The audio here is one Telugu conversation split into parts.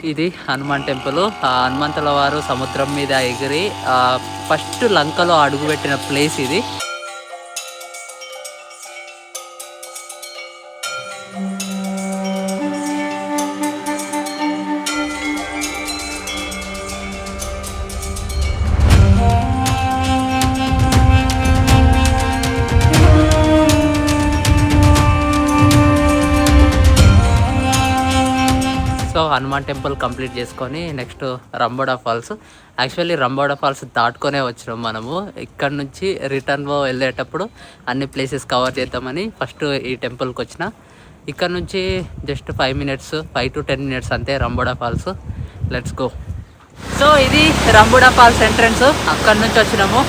ఇది హనుమాన్ టెంపుల్. హనుమంతుల వారు సముద్రం మీద ఎగిరి ఫస్ట్ లంకలో అడుగుపెట్టిన ప్లేస్ ఇది. సో హనుమాన్ టెంపుల్ కంప్లీట్ చేసుకొని నెక్స్ట్ రంబోడా ఫాల్స్. యాక్చువల్లీ రంబోడా ఫాల్స్ దాటుకొనే వచ్చినాం మనము. ఇక్కడ నుంచి రిటర్న్లో వెళ్ళేటప్పుడు అన్ని ప్లేసెస్ కవర్ చేద్దామని ఫస్ట్ ఈ టెంపుల్కి వచ్చిన. ఇక్కడ నుంచి జస్ట్ 5 to 10 minutes అంతే రంబోడా ఫాల్స్. Let's go. సో ఇది రంబోడా ఫాల్స్ ఎంట్రన్స్. అక్కడ నుంచి వచ్చినాము.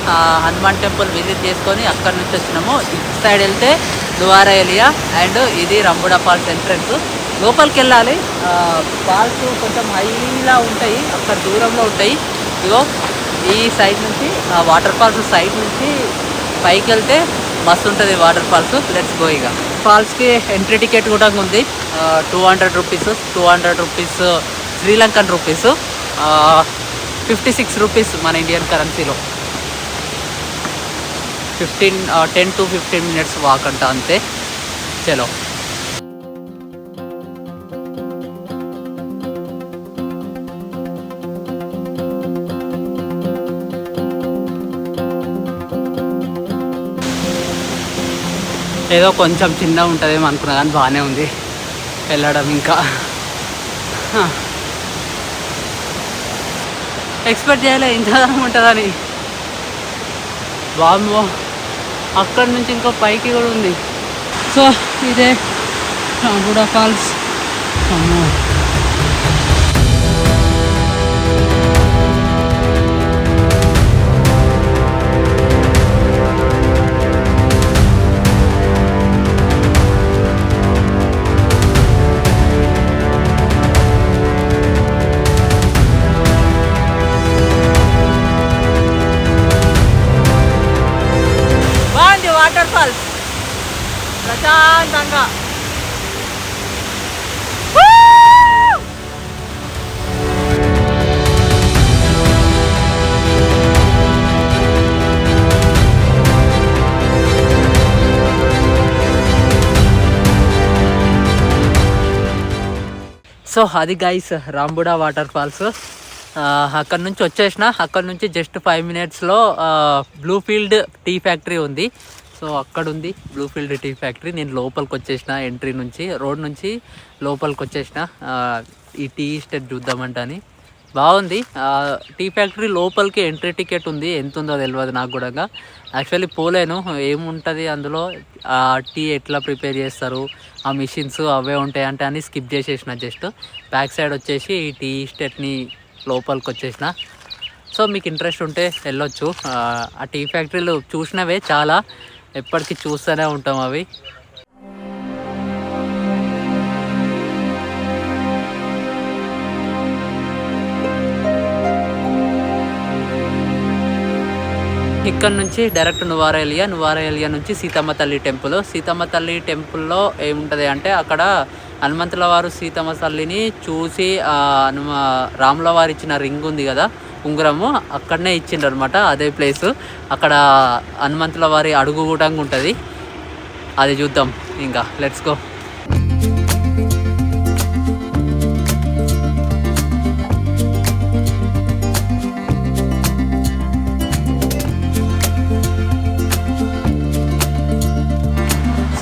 హనుమాన్ టెంపుల్ విజిట్ చేసుకొని అక్కడ నుంచి వచ్చినాము. ఇటు సైడ్ వెళ్తే దువారా ఏలియా అండ్ ఇది రంబోడా ఫాల్స్ ఎంట్రన్స్. లోపలికి వెళ్ళాలి. ఫాల్స్ కొంచెం హైలా ఉంటాయి, అక్కడ దూరంలో ఉంటాయి. ఇగో ఈ సైడ్ నుంచి వాటర్ ఫాల్స్ సైడ్ నుంచి పైకి వెళ్తే మస్తు ఉంటుంది వాటర్ ఫాల్స్. Let's go. ఇక ఫాల్స్కి ఎంట్రీ టికెట్ కూడా ఉంది. 200 రూపీస్ శ్రీలంకన్ రూపీస్, 56 రూపీస్ మన ఇండియన్ కరెన్సీలో. 10 to 15 minutes వాక్ అంట అంతే. చలో. ఏదో కొంచెం చిన్నగా ఉంటుందేమో అనుకున్నా కానీ బాగానే ఉంది వెళ్ళడం. ఇంకా ఎక్స్పెక్ట్ చేయలే ఇంత దూరం ఉంటుందని. వామ్మో, అక్కడి నుంచి ఇంకో పైకి కూడా ఉంది. సో ఇదే రంబోడా ఫాల్స్. అమ్మో, వాటర్ ఫాల్స్ ప్రశాంతంగా. సో అది గైస్ రంబోడా వాటర్ ఫాల్స్. అక్కడ నుంచి వచ్చేసిన. అక్కడ నుంచి జస్ట్ 5 minutesలో బ్లూఫీల్డ్ టీ ఫ్యాక్టరీ ఉంది. సో అక్కడ ఉంది బ్లూఫీల్డ్ టీ ఫ్యాక్టరీ. నేను లోపలికి వచ్చేసిన, ఎంట్రీ నుంచి రోడ్ నుంచి లోపలికి వచ్చేసిన. ఈ టీ ఎస్టేట్ చూద్దామంట అని. బాగుంది. టీ ఫ్యాక్టరీ లోపలికి ఎంట్రీ టికెట్ ఉంది. ఎంత ఉందో తెలియదు నాకు కూడా. యాక్చువల్లీ పోలేను. ఏముంటుంది అందులో, టీ ఎట్లా ప్రిపేర్ చేస్తారు, ఆ మిషన్స్ అవే ఉంటాయంటే అని స్కిప్ చేసేసిన. జస్ట్ బ్యాక్ సైడ్ వచ్చేసి ఈ టీ ఎస్టేట్ని లోపలికి వచ్చేసిన. సో మీకు ఇంట్రెస్ట్ ఉంటే వెళ్ళొచ్చు. ఆ టీ ఫ్యాక్టరీలు చూసినవే చాలా, ఎప్పటికీ చూస్తూనే ఉంటాం అవి. ఇక్కడ నుంచి డైరెక్ట్ నువారా ఏలియా నుంచి సీతమ్మ తల్లి టెంపుల్. సీతమ్మ తల్లి టెంపుల్లో ఏముంటుంది అంటే అక్కడ హనుమంతుల వారు సీతమ్మ తల్లిని చూసి రాముల వారు ఇచ్చిన రింగ్ ఉంది కదా, ఉంగరము, అక్కడనే ఇచ్చిండ్రు అనమాట. అదే ప్లేస్. అక్కడ హనుమంతుల వారి అడుగు కూడా ఉంటుంది. అది చూద్దాం ఇంకా. Let's go.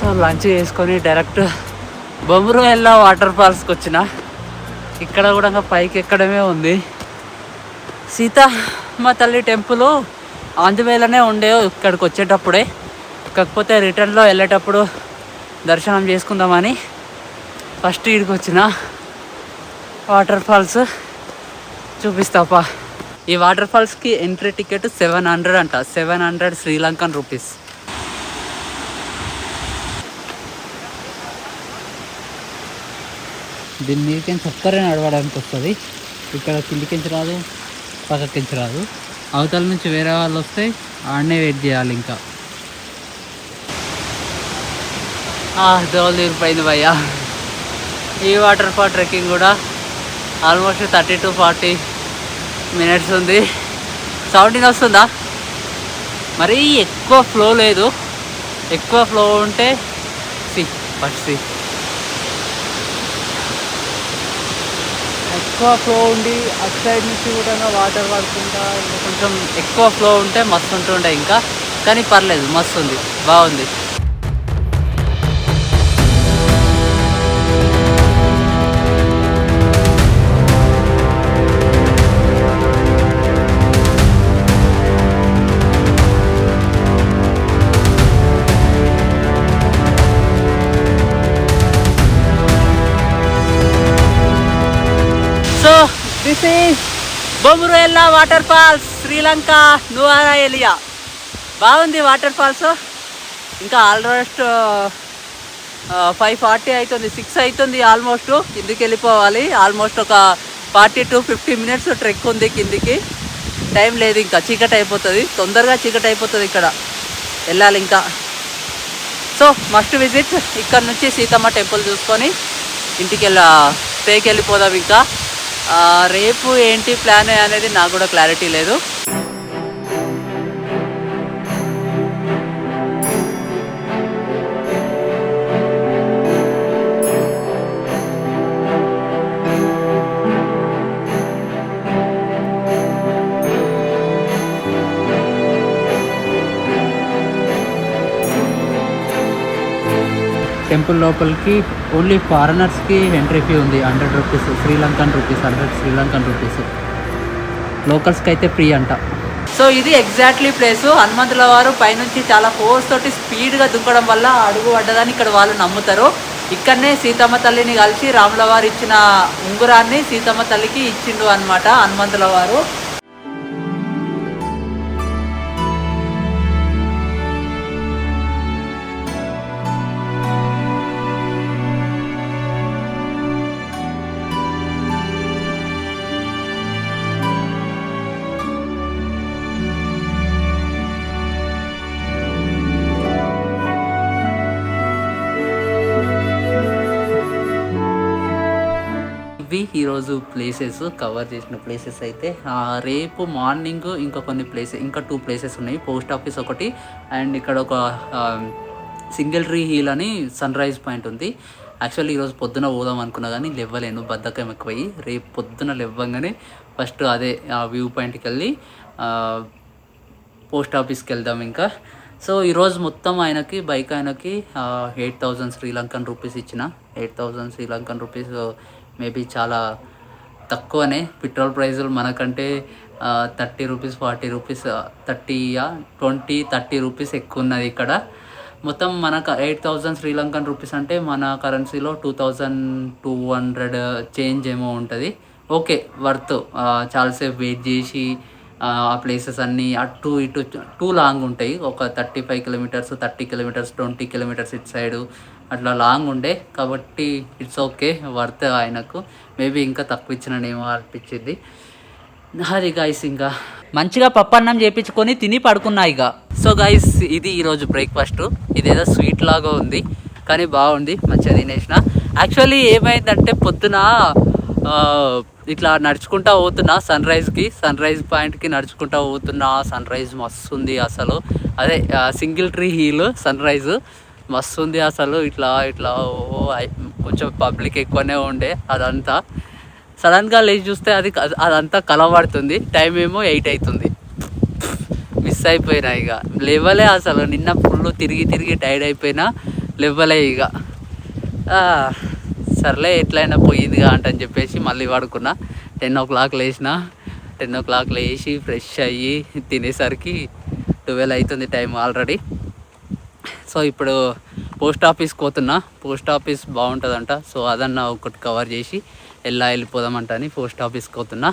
సో లంచ్ చేసుకొని డైరెక్ట్ బొమ్మరువెల్లా వాటర్ ఫాల్స్కి వచ్చిన. ఇక్కడ కూడా పైకి ఎక్కడమే ఉంది. సీతమ్మ తల్లి టెంపుల్ ఆంధ్రవేలనే ఉండే ఇక్కడికి వచ్చేటప్పుడే. కాకపోతే రిటర్న్లో వెళ్ళేటప్పుడు దర్శనం చేసుకుందామని ఫస్ట్ ఇక్కడికి వచ్చిన. వాటర్ ఫాల్స్ చూపిస్తాపా. ఈ వాటర్ ఫాల్స్కి ఎంట్రీ టికెట్ 700 అంట. 700 శ్రీలంకన్ రూపీస్. దీని మీదకించి ఒక్కరే నడవడానికి వస్తుంది. ఇక్కడ కిందికించి రాదు, పక్కకించి రాదు. అవతల నుంచి వేరే వాళ్ళు వస్తే ఆడనే వెయిట్ చేయాలి. ఇంకా దోలు తీరిపోయింది భయ్యా. ఈ వాటర్ ఫాల్ ట్రెక్కింగ్ కూడా ఆల్మోస్ట్ 30 to 40 minutes ఉంది. సౌండ్ వస్తుందా? మరీ ఎక్కువ ఫ్లో లేదు. ఎక్కువ ఫ్లో ఉంటే ఫస్ట్ ఎక్కువ ఫ్లో ఉండి అటు సైడ్ నుంచి కూడా వాటర్ పడుతుంటా ఇంకా కొంచెం ఎక్కువ ఫ్లో ఉంటే మస్తు ఉంటుండే ఇంకా. కానీ పర్లేదు, మస్తు ఉంది, బాగుంది. So this is Bomburuella waterfalls, Sri Lanka Nuwara Eliya. బాగుంది వాటర్ ఫాల్స్. ఇంకా ఆల్మోస్ట్ 5:40 అవుతుంది, 6 అవుతుంది ఆల్మోస్ట్. కిందికి వెళ్ళిపోవాలి. ఆల్మోస్ట్ ఒక 40 to 50 minutes ట్రెక్ ఉంది కిందికి. టైం లేదు, ఇంకా చీకటి అయిపోతుంది, తొందరగా చీకటి అయిపోతుంది ఇక్కడ వెళ్ళాలి ఇంకా. So must visit. ఇక్కడ నుంచి సీతమ్మ టెంపుల్ చూసుకొని ఇంటికి స్టేకి వెళ్ళిపోదాం ఇంకా. రేపు ఏంటి ప్లాన్ అనేది నాకు కూడా క్లారిటీ లేదు. టెంపుల్ లోపలికి ఓన్లీ ఫారినర్స్కి ఎంట్రీ ఫీ ఉంది, 100 rupees, Sri Lankan rupees, 100 Sri Lankan rupees. లోకల్స్కి అయితే ఫ్రీ అంట. సో ఇది ఎగ్జాక్ట్లీ ప్లేసు. హనుమంతుల వారు పైనుంచి చాలా ఫోర్స్ తోటి స్పీడ్గా దుంకడం వల్ల అడుగు పడ్డదని ఇక్కడ వాళ్ళు నమ్ముతారు. ఇక్కడనే సీతమ్మ తల్లిని కలిసి రాముల వారు ఇచ్చిన ఉంగురాన్ని సీతమ్మ తల్లికి ఇచ్చిండు అనమాట హనుమంతుల వారు. ఇవి ఈరోజు ప్లేసెస్ కవర్ చేసిన ప్లేసెస్ అయితే. రేపు మార్నింగ్ ఇంకా కొన్ని ప్లేసెస్, ఇంకా 2 places ఉన్నాయి. పోస్ట్ ఆఫీస్ ఒకటి, అండ్ ఇక్కడ ఒక సింగిల్ ట్రీ హిల్ అని సన్ రైజ్ పాయింట్ ఉంది. యాక్చువల్లీ ఈరోజు పొద్దున పోదాం అనుకున్నా కానీ లేవలేను, బద్ధకం ఎక్కువయ్యి. రేపు పొద్దున లేవగానే ఫస్ట్ అదే వ్యూ పాయింట్కి వెళ్ళి పోస్ట్ ఆఫీస్కి వెళ్దాం ఇంకా. సో ఈరోజు మొత్తం ఆయనకి బైక్ ఆయనకి 8,000 శ్రీలంకన్ రూపీస్ ఇచ్చిన. 8,000 శ్రీలంకన్ రూపీస్ మేబీ చాలా తక్కువనే. పెట్రోల్ ప్రైజులు మనకంటే 30 rupees 40 rupees 30 rupees ఎక్కువ ఉన్నది ఇక్కడ. మొత్తం మనకు 8,000 శ్రీలంకన్ రూపీస్ అంటే మన కరెన్సీలో 2,200 చేంజ్ ఏమో ఉంటుంది. Okay, worth. చాలాసేపు వెయిట్ చేసి ఆ ప్లేసెస్ అన్నీ అటు ఇటు టూ లాంగ్ ఉంటాయి. ఒక 35 kilometers 30 kilometers 20 kilometers ఇటు సైడు అట్లా లాంగ్ ఉండే కాబట్టి ఇట్స్ ఓకే, వర్త్ ఆయనకు. మేబీ ఇంకా తక్కువ ఇచ్చిననేమో అనిపించింది. అది గైస్ ఇంకా మంచిగా పప్పన్నం చేయించుకొని తిని పడుకున్నా ఇక. సో గైస్ ఇది ఈరోజు బ్రేక్ఫాస్ట్. ఇదేదో స్వీట్ లాగా ఉంది కానీ బాగుంది, మంచిగా తినేసిన. యాక్చువల్లీ ఏమైందంటే పొద్దున ఇట్లా నడుచుకుంటా పోతున్నా సన్ రైజ్ పాయింట్కి నడుచుకుంటా పోతున్నా. సన్ రైజ్ మస్తు ఉంది అసలు. అదే single tree hill sunrise మస్తు ఉంది అసలు. ఇట్లా కొంచెం పబ్లిక్ ఎక్కువనే ఉండే. అదంతా సడన్గా లేచి చూస్తే అదంతా కలబడుతుంది. టైం ఏమో 8 అవుతుంది. మిస్ అయిపోయినా ఇక, లేవలే అసలు. నిన్న ఫుల్ తిరిగి టైర్డ్ అయిపోయినా, లేవలే ఇక. సర్లే ఎట్లయినా పోయిందిగా అంటని చెప్పేసి మళ్ళీ పడుకున్నా. 10 o'clock లేచిన. 10 o'clock లేచి ఫ్రెష్ అయ్యి తినేసరికి 12 అవుతుంది టైం ఆల్రెడీ. సో ఇప్పుడు పోస్ట్ ఆఫీస్కి పోతున్నా. Post office బాగుంటుందంట. సో అదన్నా ఒకటి కవర్ చేసి వెళ్ళిపోదామంట అని పోస్ట్ ఆఫీస్కి పోతున్నా.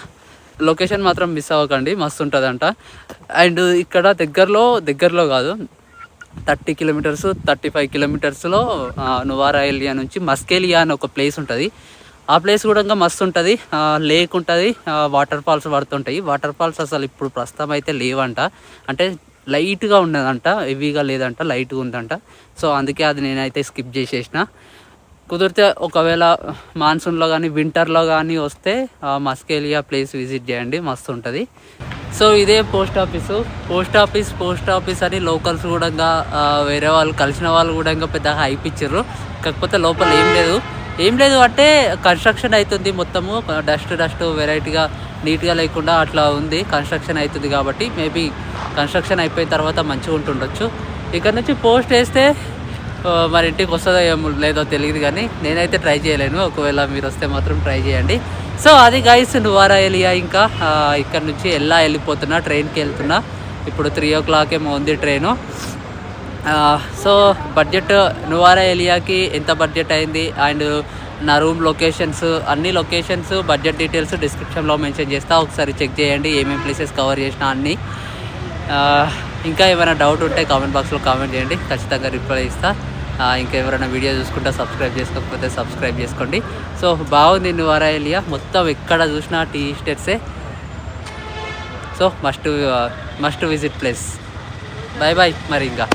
లొకేషన్ మాత్రం మిస్ అవ్వకండి, మస్తు ఉంటుందంట. అండ్ ఇక్కడ దగ్గరలో కాదు, 30 kilometers 35 kilometersలో నువారా ఎలియా నుంచి మస్కేలియా అని ఒక ప్లేస్ ఉంటుంది. ఆ ప్లేస్ కూడా ఇంకా మస్తు ఉంటుంది. లేక్ ఉంటుంది, వాటర్ ఫాల్స్ పడుతుంటాయి. వాటర్ ఫాల్స్ అసలు ఇప్పుడు ప్రస్తుతం అయితే లేవంట, అంటే లైట్గా ఉన్నదంట, హెవీగా లేదంట, లైట్గా ఉందంట. సో అందుకే అది నేనైతే స్కిప్ చేసేసిన. కుదిరితే ఒకవేళ మాన్సూన్లో కానీ వింటర్లో కానీ వస్తే మస్కేలియా ప్లేస్ విజిట్ చేయండి, మస్తు ఉంటుంది. సో ఇదే పోస్ట్ ఆఫీస్ అని లోకల్స్ కూడా వేరే వాళ్ళు కలిసిన వాళ్ళు కూడా ఇంకా పెద్దగా హైప్ ఇచ్చారు. కాకపోతే లోపల ఏం లేదు అంటే కన్స్ట్రక్షన్ అవుతుంది, మొత్తము డస్ట్ వెరైటీగా నీట్గా లేకుండా అట్లా ఉంది. కన్స్ట్రక్షన్ అవుతుంది కాబట్టి మేబీ కన్స్ట్రక్షన్ అయిపోయిన తర్వాత మంచిగా ఉంటుండొచ్చు. ఇక్కడ నుంచి పోస్ట్ వేస్తే మరి ఇంటికి వస్తుందో ఏమో లేదో తెలియదు, కానీ నేనైతే ట్రై చేయలేను. ఒకవేళ మీరు వస్తే మాత్రం ట్రై చేయండి. సో అది గైస్, నువారా ఎలియా. ఇంకా ఇక్కడ నుంచి వెళ్ళిపోతున్నా, ట్రైన్కి వెళ్తున్నా. ఇప్పుడు 3 o'clock ఏమో ఉంది ట్రైను. సో బడ్జెట్ నువారా ఎలియాకి ఎంత బడ్జెట్ అయింది అండ్ నా రూమ్ లొకేషన్స్, అన్ని లొకేషన్స్ బడ్జెట్ డీటెయిల్స్ డిస్క్రిప్షన్లో మెన్షన్ చేస్తా, ఒకసారి చెక్ చేయండి ఏమేమి ప్లేసెస్ కవర్ చేసినా అన్నీ. ఇంకా ఏమైనా డౌట్ ఉంటే కామెంట్ బాక్స్లో కామెంట్ చేయండి, ఖచ్చితంగా రిప్లై ఇస్తా. ఇంకా ఎవరైనా వీడియో చూసుకుంటే సబ్స్క్రైబ్ చేసుకోకపోతే సబ్స్క్రైబ్ చేసుకోండి. సో బాగుంది నువారా ఎలియా, మొత్తం ఎక్కడ చూసినా టీ ఎస్టేట్సే. So must visit place. Bye మరి ఇంకా